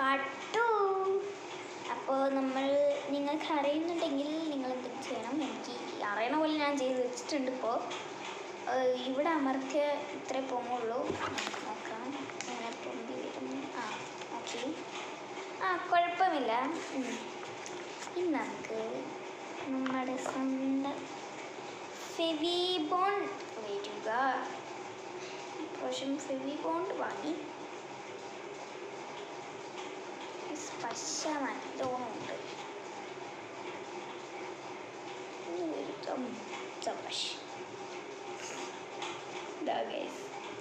Part 2. അപ്പോൾ നിങ്ങൾക്ക് അറിയുന്നുണ്ടെങ്കിൽ നിങ്ങൾ എന്തെങ്കിലും ചെയ്യണം. എനിക്ക് അറിയണ പോലെ ഞാൻ ചെയ്ത് വെച്ചിട്ടുണ്ട്. ഇപ്പോൾ ഇവിടെ അമർത്തിയ ഇത്രേ പോകുള്ളൂ. നോക്കാം അങ്ങനെ പൊന്തി വരും. ഓക്കെ, കുഴപ്പമില്ല. ഇനി നമുക്ക് നമ്മുടെ സ്വന്തം ഫെവിബോണ്ട് വരിക. ഇപ്രാവശ്യം ഫെവിബോണ്ട് വാങ്ങി. പശ നല്ലോണമുണ്ട്.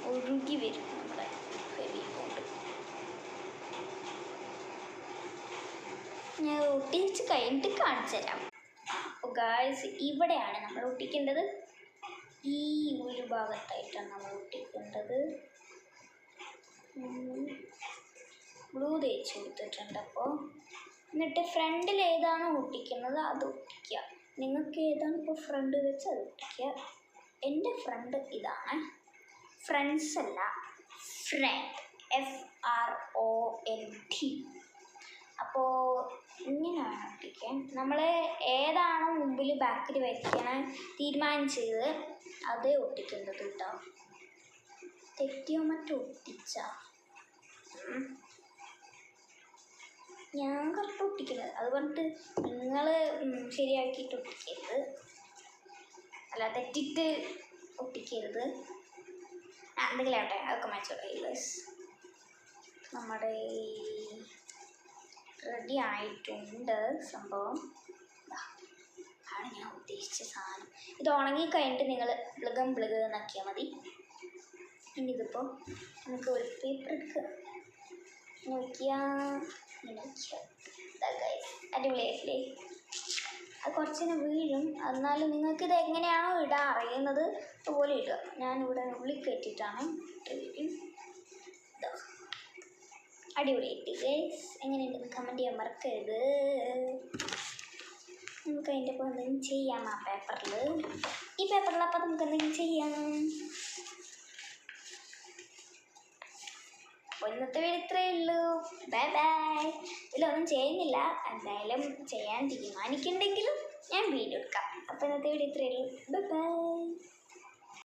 ഒഴുകി വരും നമ്മുടെ ഫെവിബോണ്ട്. ഞാൻ ഒട്ടിച്ച് കഴിഞ്ഞിട്ട് കാണിച്ചു തരാം. അപ്പോൾ ഗായ്സ്, ഇവിടെയാണ് നമ്മൾ ഒട്ടിക്കേണ്ടത്. ഈ ഒരു ഭാഗത്തായിട്ടാണ് നമ്മൾ ഒട്ടിക്കേണ്ടത്. ഗ്ലൂ തേച്ച് കൊടുത്തിട്ടുണ്ട്. അപ്പോൾ എന്നിട്ട് ഫ്രണ്ടിൽ ഏതാണോ ഒട്ടിക്കുന്നത് അത് ഒട്ടിക്കുക. നിങ്ങൾക്ക് ഏതാണ് ഇപ്പോൾ ഫ്രണ്ട് വെച്ച് അത് ഒട്ടിക്കുക. എൻ്റെ ഫ്രണ്ട് ഇതാണ്. ഫ്രണ്ട്സ് അല്ല, ഫ്രണ്ട്, FRONT. അപ്പോൾ ഇങ്ങനെ വേണം ഒട്ടിക്കാൻ. നമ്മൾ ഏതാണോ മുമ്പിൽ ബാക്കിൽ വയ്ക്കാൻ തീരുമാനിച്ചത് അതേ ഒട്ടിക്കേണ്ടത് കേട്ടോ. തെറ്റിയോ മറ്റോ ഒട്ടിച്ച ഞാൻ കറക്റ്റ് ഒട്ടിക്കരുത്. അത് പറഞ്ഞിട്ട് നിങ്ങൾ ശരിയാക്കിയിട്ട് ഒട്ടിക്കരുത്, അല്ല തെറ്റിട്ട് ഒട്ടിക്കരുത്. എന്തെങ്കിലും ആവട്ടെ, അതൊക്കെ മാച്ചോട്ടെ. നമ്മുടെ റെഡി ആയിട്ടുണ്ട് സംഭവം. ആണ് ഞാൻ ഉദ്ദേശിച്ച സാധനം. ഇത് ഉണങ്ങിക്കഴിഞ്ഞിട്ട് നിങ്ങൾ പ്ലഗ് എന്നാക്കിയാൽ മതി. ഇനി ഇതിപ്പോൾ നമുക്ക് ഒരു പേപ്പർ എടുക്കുക, അടിപൊളിയായില്ലേ? അത് കുറച്ചിനെ വീഴും. എന്നാലും നിങ്ങൾക്കിത് എങ്ങനെയാണോ ഇടാൻ അറിയുന്നത് അതുപോലെ ഇടുക. ഞാനിവിടെ ഉള്ളിൽ കയറ്റിയിട്ടാണ് ഇട്ടിരിക്കും. അടിപൊളിയായിട്ട് ഗൈസ്. എങ്ങനെയുണ്ടെന്ന് കമൻറ്റ് ചെയ്യാൻ മറക്കരുത്. നമുക്ക് അതിൻ്റെ ഒപ്പം എന്തെങ്കിലും ചെയ്യാം. ആ പേപ്പറിൽ, ഈ പേപ്പറിലപ്പോൾ നമുക്ക് എന്തെങ്കിലും ചെയ്യാം. ഇന്നത്തെ വീഡിയോ ഇത്രയേ ഉള്ളൂ. Bye bye. ഇതിലൊന്നും ചെയ്യുന്നില്ല. എന്തായാലും ചെയ്യാൻ തീരുമാനിക്കുന്നുണ്ടെങ്കിലും ഞാൻ വീഡിയോ എടുക്കാം. അപ്പോൾ ഇന്നത്തെ വീഡിയോ ഇത്രയേ ഉള്ളൂ. Bye bye.